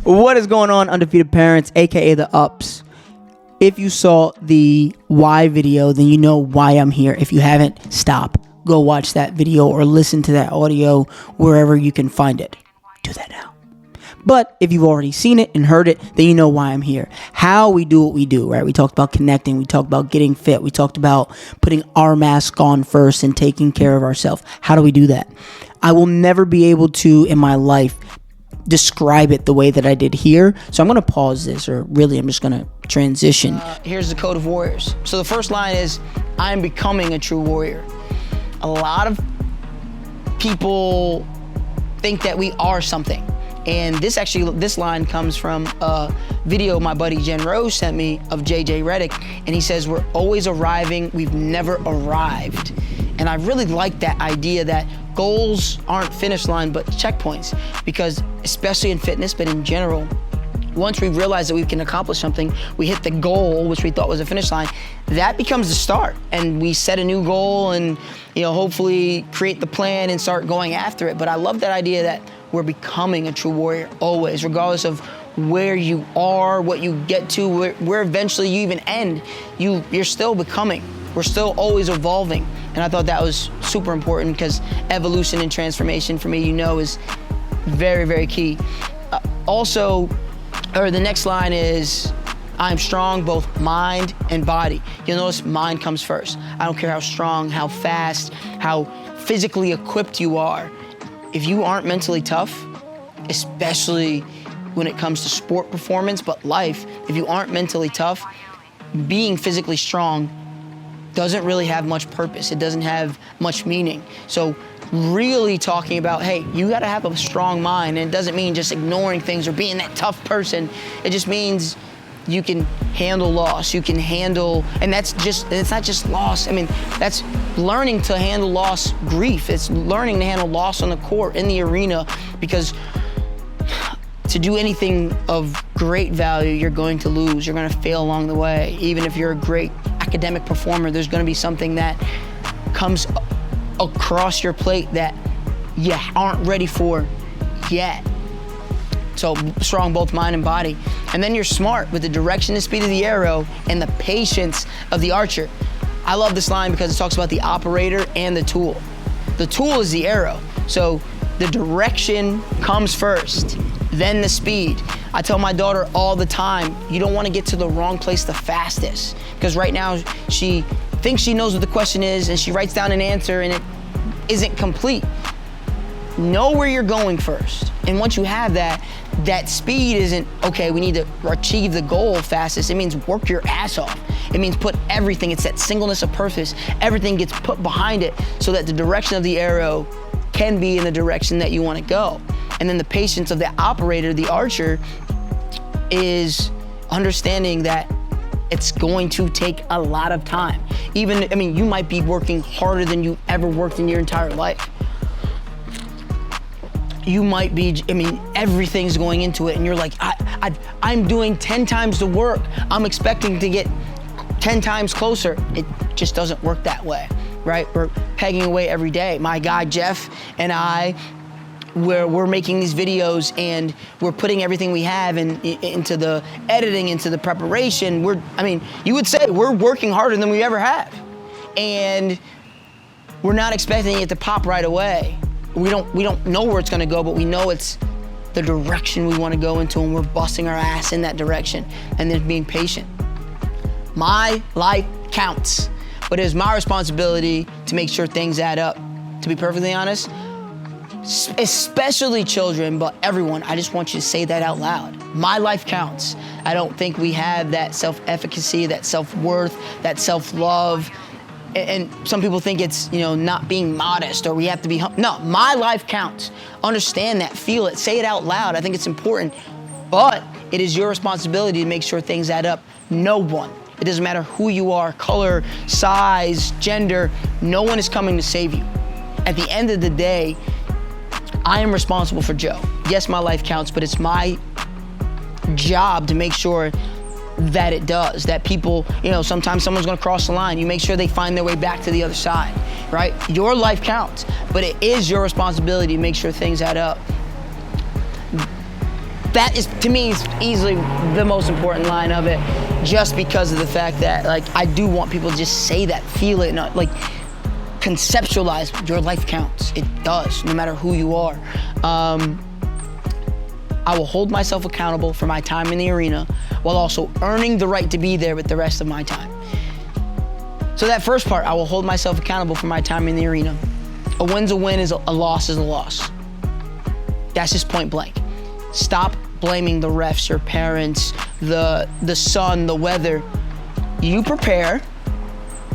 What is going on, undefeated parents, aka the ups? If you saw the why video, then you know why I'm here. If you haven't, stop. Go watch that video or listen to that audio wherever you can find it. Do that now. But if you've already seen it and heard it, then you know why I'm here. How we do what we do, right? We talked about connecting. We talked about getting fit. We talked about putting our mask on first and taking care of ourselves. How do we do that? I will never be able to, in my life, describe it the way that I did here. So I'm going to pause this, or really I'm just going to transition. Here's the code of warriors. So the first line is, I'm becoming a true warrior. A lot of people think that we are something. And this line comes from a video my buddy Jen Rose sent me of JJ Redick, and he says, we're always arriving, we've never arrived. And I really like that idea that goals aren't finish line, but checkpoints, because especially in fitness, but in general, once we realize that we can accomplish something, we hit the goal, which we thought was a finish line, that becomes the start. And we set a new goal and, hopefully create the plan and start going after it. But I love that idea that we're becoming a true warrior always, regardless of where you are, what you get to, where eventually you even end, you're still becoming. We're still always evolving. And I thought that was super important, because evolution and transformation for me, is very, very key. The next line is, I'm strong, both mind and body. You'll notice mind comes first. I don't care how strong, how fast, how physically equipped you are. If you aren't mentally tough, especially when it comes to sport performance, but life, if you aren't mentally tough, being physically strong doesn't really have much purpose. It doesn't have much meaning. So really talking about, hey, you gotta have a strong mind, and it doesn't mean just ignoring things or being that tough person. It just means you can handle loss, you can handle, and it's not just loss. That's learning to handle loss, grief. It's learning to handle loss on the court, in the arena, because to do anything of great value, you're going to lose, you're gonna fail along the way. Even if you're a great academic performer, there's gonna be something that comes across your plate that you aren't ready for yet. So strong, both mind and body. And then you're smart with the direction and speed of the arrow and the patience of the archer. I love this line because it talks about the operator and the tool. The tool is the arrow. So the direction comes first, then the speed. I tell my daughter all the time, you don't want to get to the wrong place the fastest, because right now she thinks she knows what the question is and she writes down an answer and it isn't complete. Know where you're going first. And once you have that speed isn't, okay, we need to achieve the goal fastest. It means work your ass off. It means put everything, it's that singleness of purpose. Everything gets put behind it so that the direction of the arrow can be in the direction that you want to go. And then the patience of the operator, the archer, is understanding that it's going to take a lot of time. You might be working harder than you ever worked in your entire life. You might be, everything's going into it, and you're like, I'm doing 10 times the work. I'm expecting to get 10 times closer. It just doesn't work that way, right? We're pegging away every day. My guy, Jeff, and I, we're making these videos, and we're putting everything we have into the editing, into the preparation. You would say we're working harder than we ever have. And we're not expecting it to pop right away. We don't know where it's gonna go, but we know it's the direction we wanna go into, and we're busting our ass in that direction, and then being patient. My life counts, but it is my responsibility to make sure things add up. To be perfectly honest, especially children, but everyone, I just want you to say that out loud. My life counts. I don't think we have that self-efficacy, that self-worth, that self-love. And some people think it's, not being modest, or we have to be, no, my life counts. Understand that, feel it, say it out loud. I think it's important, but it is your responsibility to make sure things add up. No one, it doesn't matter who you are, color, size, gender, no one is coming to save you. At the end of the day, I am responsible for Joe. Yes, my life counts, but it's my job to make sure that it does, that people, sometimes someone's gonna cross the line. You make sure they find their way back to the other side, right? Your life counts, but it is your responsibility to make sure things add up. that is, to me, is easily the most important line of it, just because of the fact that, like, I do want people to just say that, feel it, not like conceptualize your life counts. It does, no matter who you are. I will hold myself accountable for my time in the arena while also earning the right to be there with the rest of my time. So that first part, I will hold myself accountable for my time in the arena. A win's a win, a loss is a loss. That's just point blank. Stop blaming the refs, your parents, the sun, the weather. You prepare,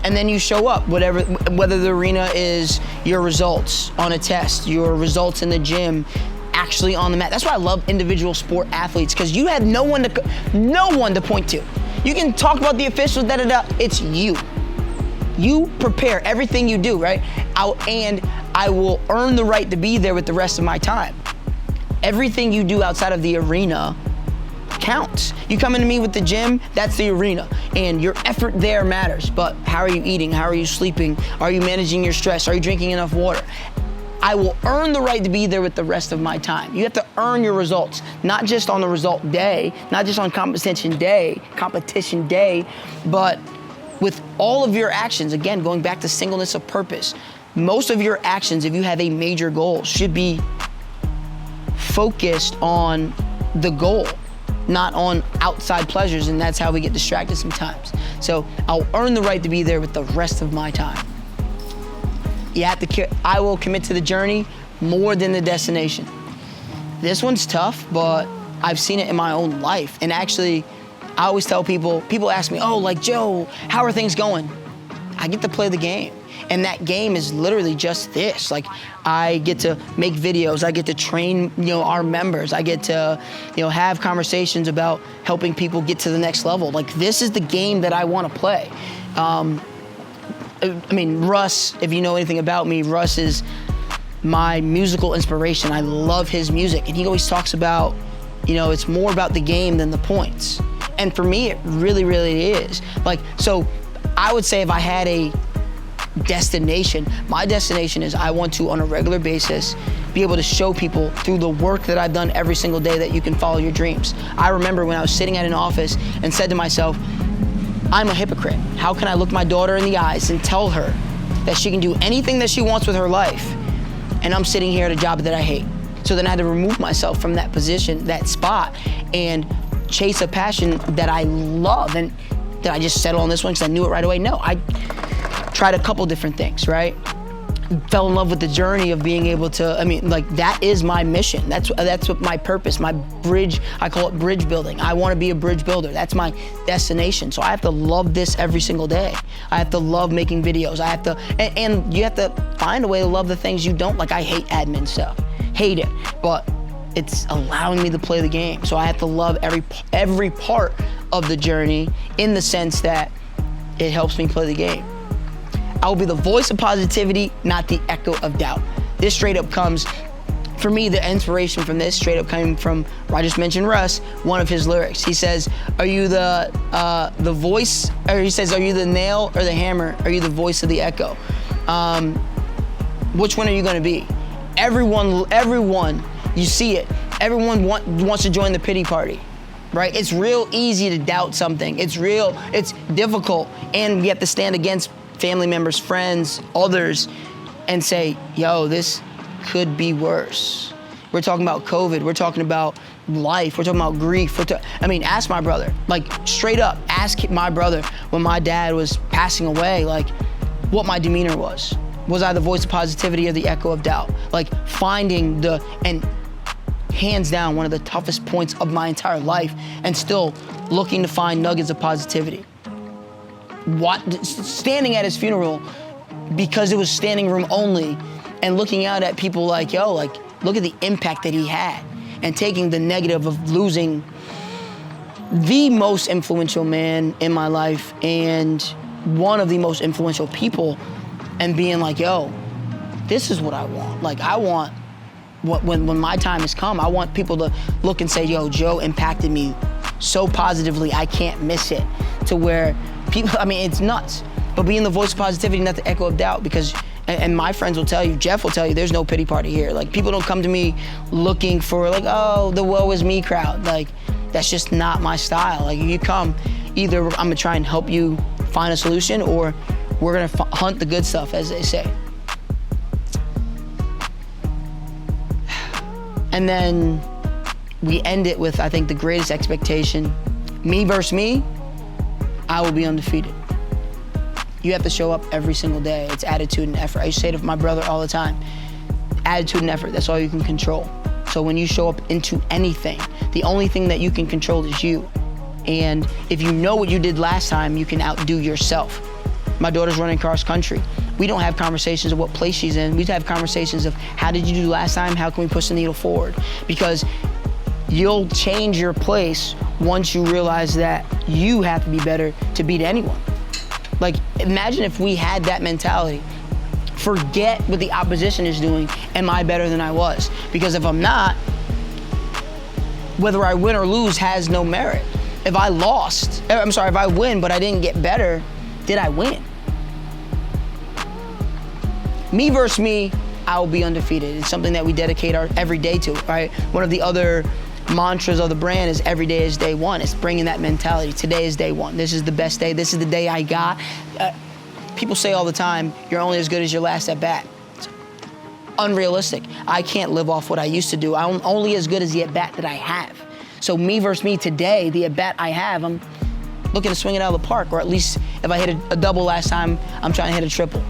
and then you show up, whether the arena is your results on a test, your results in the gym, actually on the mat. That's why I love individual sport athletes, because you have no one to point to. You can talk about the officials, it's you. You prepare everything you do, right? And I will earn the right to be there with the rest of my time. Everything you do outside of the arena counts. You come into me with the gym, that's the arena, and your effort there matters. But how are you eating? How are you sleeping? Are you managing your stress? Are you drinking enough water? I will earn the right to be there with the rest of my time. You have to earn your results, not just on the result day, not just on competition day, but with all of your actions. Again, going back to singleness of purpose. Most of your actions, if you have a major goal, should be focused on the goal, not on outside pleasures, and that's how we get distracted sometimes. So I'll earn the right to be there with the rest of my time. I will commit to the journey more than the destination. This one's tough, but I've seen it in my own life. And actually, I always tell people ask me, oh, like, Joe, how are things going? I get to play the game. And that game is literally just this. Like, I get to make videos. I get to train, our members. I get to, have conversations about helping people get to the next level. Like, this is the game that I want to play. Russ, if you know anything about me, Russ is my musical inspiration. I love his music. And he always talks about, it's more about the game than the points. And for me, it really, really is. Like, so I would say if I had a destination, my destination is I want to, on a regular basis, be able to show people through the work that I've done every single day that you can follow your dreams. I remember when I was sitting at an office and said to myself, I'm a hypocrite. How can I look my daughter in the eyes and tell her that she can do anything that she wants with her life, and I'm sitting here at a job that I hate? So then I had to remove myself from that position, that spot, and chase a passion that I love. And did I just settle on this one because I knew it right away? No, I tried a couple different things, right? Fell in love with the journey of being able to, that is my mission. That's what my purpose, my bridge, I call it bridge building. I want to be a bridge builder. That's my destination. So I have to love this every single day. I have to love making videos. I have to, and you have to find a way to love the things you don't like. I hate admin stuff, hate it, but it's allowing me to play the game. So I have to love every part of the journey, in the sense that it helps me play the game. I will be the voice of positivity, not the echo of doubt. This straight up comes, for me, the inspiration from this straight up came from, I just mentioned Russ, one of his lyrics. He says, are you the voice, or he says, are you the nail or the hammer? Are you the voice of the echo? Which one are you gonna be? Everyone, you see it. Everyone wants to join the pity party, right? It's real easy to doubt something. It's difficult, and we have to stand against family members, friends, others, and say, yo, this could be worse. We're talking about COVID. We're talking about life. We're talking about grief. Ask my brother. Like, straight up, ask my brother when my dad was passing away, like, what my demeanor was. Was I the voice of positivity or the echo of doubt? Like, finding and hands down, one of the toughest points of my entire life, and still looking to find nuggets of positivity. Standing at his funeral, because it was standing room only, and looking out at people like, yo, like, look at the impact that he had, and taking the negative of losing the most influential man in my life and one of the most influential people, and being like, yo, this is what I want. Like, I want, when my time has come, I want people to look and say, yo, Joe impacted me so positively, I can't miss it. To where people, it's nuts. But being the voice of positivity, not the echo of doubt, because And my friends will tell you, Jeff will tell you, there's no pity party here. Like, people don't come to me looking for like, oh, the woe is me crowd. Like, that's just not my style. Like, you come, either I'm gonna try and help you find a solution, or we're gonna hunt the good stuff, as they say. And then we end it with, I think, the greatest expectation. Me versus me, I will be undefeated. You have to show up every single day. It's attitude and effort. I used to say to my brother all the time, attitude and effort, that's all you can control. So when you show up into anything, the only thing that you can control is you. And if you know what you did last time, you can outdo yourself. My daughter's running cross country. We don't have conversations of what place she's in. We have conversations of, how did you do last time? How can we push the needle forward? Because you'll change your place once you realize that you have to be better to beat anyone. Like, imagine if we had that mentality. Forget what the opposition is doing. Am I better than I was? Because if I'm not, whether I win or lose has no merit. If I win, but I didn't get better, did I win? Me versus me, I will be undefeated. It's something that we dedicate our every day to, right? One of the other mantras of the brand is every day is day one. It's bringing that mentality. Today is day one. This is the best day. This is the day I got. People say all the time, you're only as good as your last at bat. It's unrealistic. I can't live off what I used to do. I'm only as good as the at bat that I have. So me versus me today, the at bat I have, I'm looking to swing it out of the park, or at least if I hit a double last time, I'm trying to hit a triple.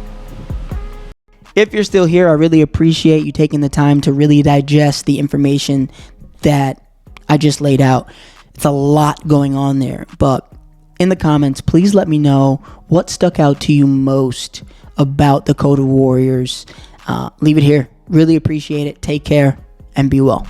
If you're still here, I really appreciate you taking the time to really digest the information that I just laid out. It's a lot going on there, but in the comments, please let me know what stuck out to you most about the Code of Warriors. Leave it here. Really appreciate it. Take care and be well.